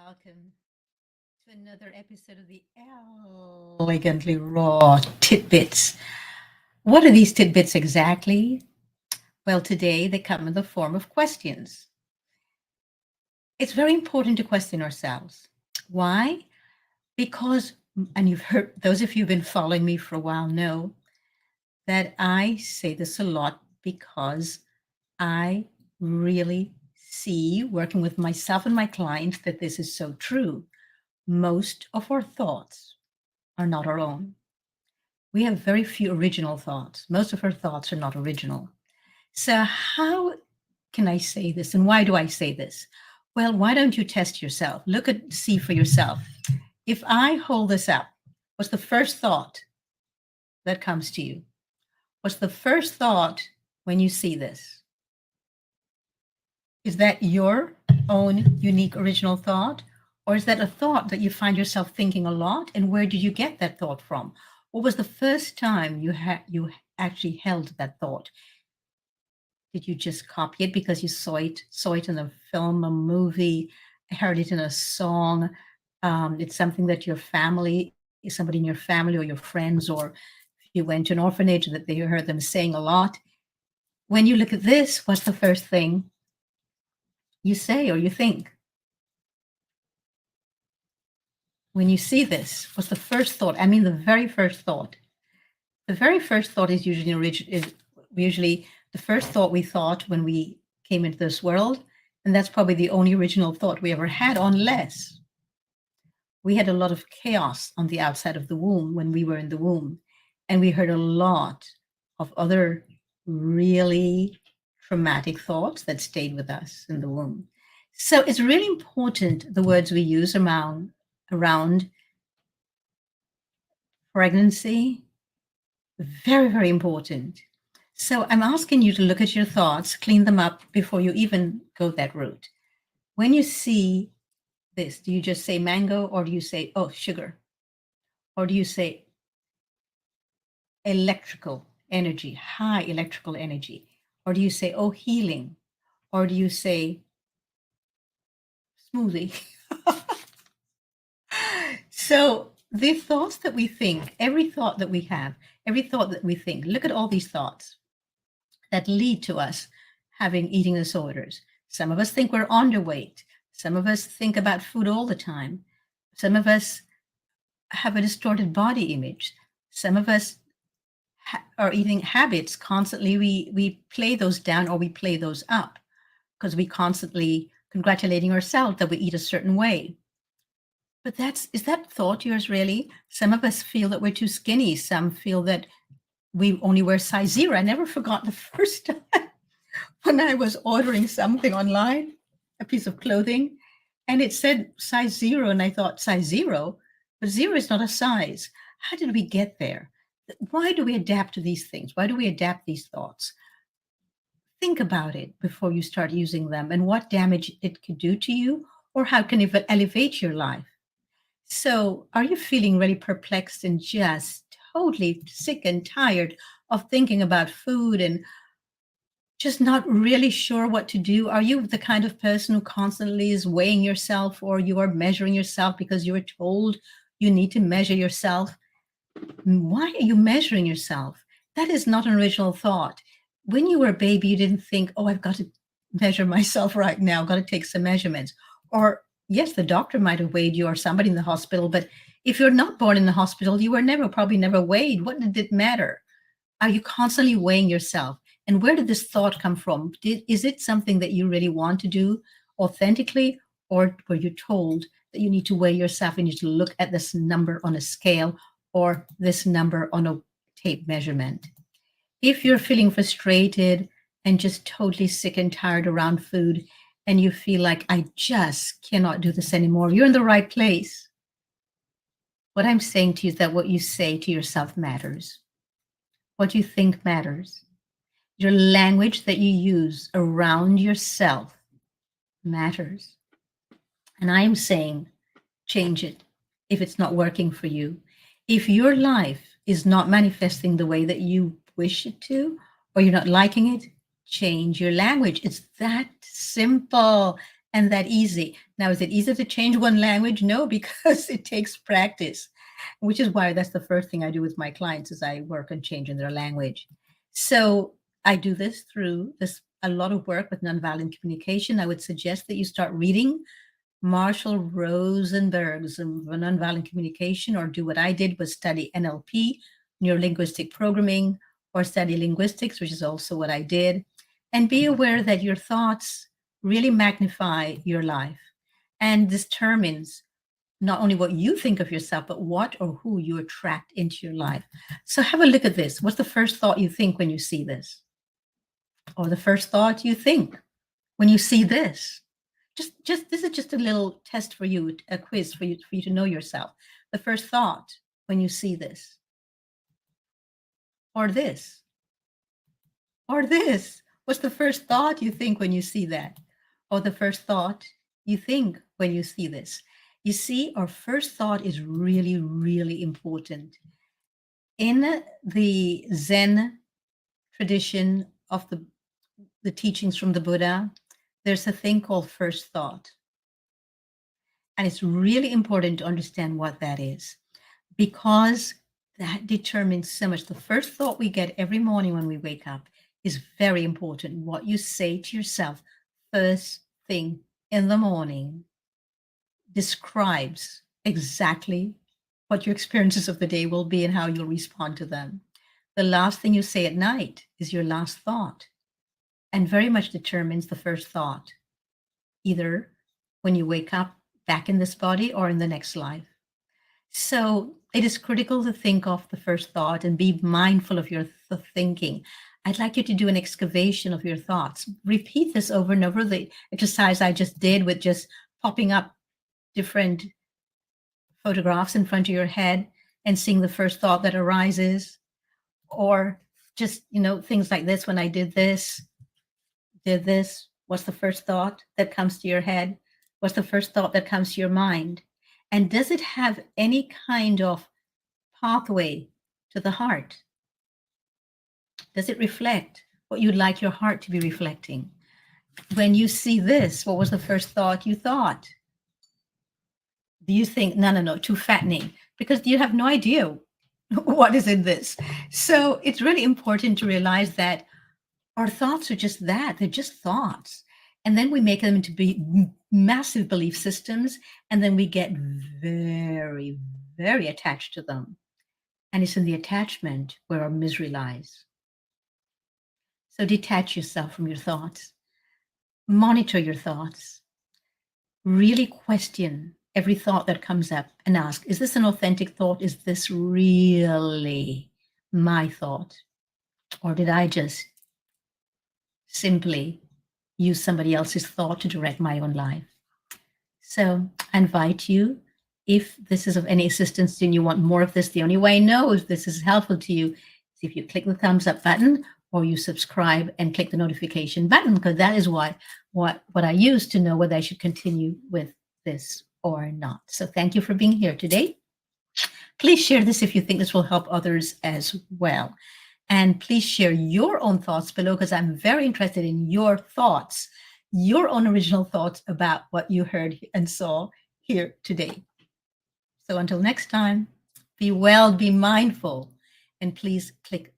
Welcome to another episode of the Elegantly Raw Tidbits. What are these tidbits exactly? Well, today they come in the form of questions. It's very important to question ourselves. Why? Because, and you've heard, those of you who've been following me for a while know that I say this a lot because I really see, working with myself and my clients, that this is so true. Most of our thoughts are not our own. We have very few original thoughts. Most of our thoughts are not original. So, how can I say this? And why do I say this? Well, why don't you test yourself? See for yourself. If I hold this up, what's the first thought that comes to you? What's the first thought when you see this? Is that your own unique original thought? Or is that a thought that you find yourself thinking a lot? And where did you get that thought from? What was the first time you actually held that thought? Did you just copy it because you saw it in a film, a movie, heard it in a song? It's something that your family, somebody in your family or your friends, or if you went to an orphanage that they heard them saying a lot. When you look at this, what's the first thing you say or you think? When you see this, what's the first thought? I mean, the very first thought. The very first thought is usually the first thought we thought when we came into this world, and that's probably the only original thought we ever had, unless we had a lot of chaos on the outside of the womb when we were in the womb, and we heard a lot of other really traumatic thoughts that stayed with us in the womb. So it's really important the words we use around pregnancy. Very, very important. So I'm asking you to look at your thoughts, clean them up before you even go that route. When you see this, do you just say mango, or do you say, oh, sugar? Or do you say electrical energy, high electrical energy? Or do you say, oh, healing? Or do you say smoothie? So the thoughts that we think, every thought that we have, every thought that we think, look at all these thoughts that lead to us having eating disorders. Some of us think we're underweight. Some of us think about food all the time. Some of us have a distorted body image. Some of us are eating habits constantly. We play those down or we play those up because we constantly congratulating ourselves that we eat a certain way. But is that thought yours really? Some of us feel that we're too skinny. Some feel that we only wear size 0. I never forgot the first time when I was ordering something online, a piece of clothing, and it said size 0. And I thought, size 0? But 0 is not a size. How did we get there? Why do we adapt to these things? Why do we adapt these thoughts? Think about it before you start using them and what damage it could do to you, or how can it elevate your life. So, are you feeling really perplexed and just totally sick and tired of thinking about food and just not really sure what to do? Are you the kind of person who constantly is weighing yourself, or you are measuring yourself because you were told you need to measure yourself? Why are you measuring yourself? That is not an original thought. When you were a baby, you didn't think, oh, I've got to measure myself right now, I've got to take some measurements. Or yes, the doctor might have weighed you or somebody in the hospital, but if you're not born in the hospital, you were probably never weighed. What did it matter? Are you constantly weighing yourself? And where did this thought come from? Is it something that you really want to do authentically, or were you told that you need to weigh yourself and you need to look at this number on a scale or this number on a tape measurement? If you're feeling frustrated and just totally sick and tired around food, and you feel like, I just cannot do this anymore, you're in the right place. What I'm saying to you is that what you say to yourself matters. What you think matters. Your language that you use around yourself matters. And I am saying, change it if it's not working for you. If your life is not manifesting the way that you wish it to, or you're not liking it, change your language. It's that simple. and that easy. Now, is it easy to change one language? No, because it takes practice, which is why that's the first thing I do with my clients is I work on changing their language. So I do this through this a lot of work with nonviolent communication. I would suggest that you start reading Marshall Rosenberg's Nonviolent Communication, or do what I did was study NLP, Neurolinguistic Programming, or study linguistics, which is also what I did. And be aware that your thoughts really magnify your life and determines not only what you think of yourself, but what or who you attract into your life. So have a look at this. What's the first thought you think when you see this? Or the first thought you think when you see this? Just this is just a little test for you, a quiz for you to know yourself. The first thought when you see this, or this, or this. What's the first thought you think when you see that? Or the first thought you think when you see this? You see, our first thought is really, really important. In the Zen tradition of the teachings from the Buddha, there's a thing called first thought. And it's really important to understand what that is, because that determines so much. The first thought we get every morning when we wake up is very important. What you say to yourself first thing in the morning describes exactly what your experiences of the day will be and how you'll respond to them. The last thing you say at night is your last thought, and very much determines the first thought, either when you wake up back in this body or in the next life. So it is critical to think of the first thought and be mindful of your thinking. I'd like you to do an excavation of your thoughts. Repeat this over and over, the exercise I just did with just popping up different photographs in front of your head and seeing the first thought that arises, or just, things like this. When I did this, what's the first thought that comes to your head? What's the first thought that comes to your mind? And does it have any kind of pathway to the heart? Does it reflect what you'd like your heart to be reflecting? When you see this, what was the first thought you thought? Do you think, no, too fattening? Because you have no idea what is in this. So it's really important to realize that our thoughts are just that. They're just thoughts. And then we make them into massive belief systems, and then we get very, very attached to them. And it's in the attachment where our misery lies. So detach yourself from your thoughts. Monitor your thoughts. Really question every thought that comes up and ask, is this an authentic thought? Is this really my thought? Or did I just simply use somebody else's thought to direct my own life? So I invite you, if this is of any assistance and you want more of this, the only way I know if this is helpful to you is if you click the thumbs up button or you subscribe and click the notification button, because that is what I use to know whether I should continue with this or not. So thank you for being here today. Please share this if you think this will help others as well. And please share your own thoughts below, because I'm very interested in your thoughts, your own original thoughts about what you heard and saw here today. So until next time, be well, be mindful, and please click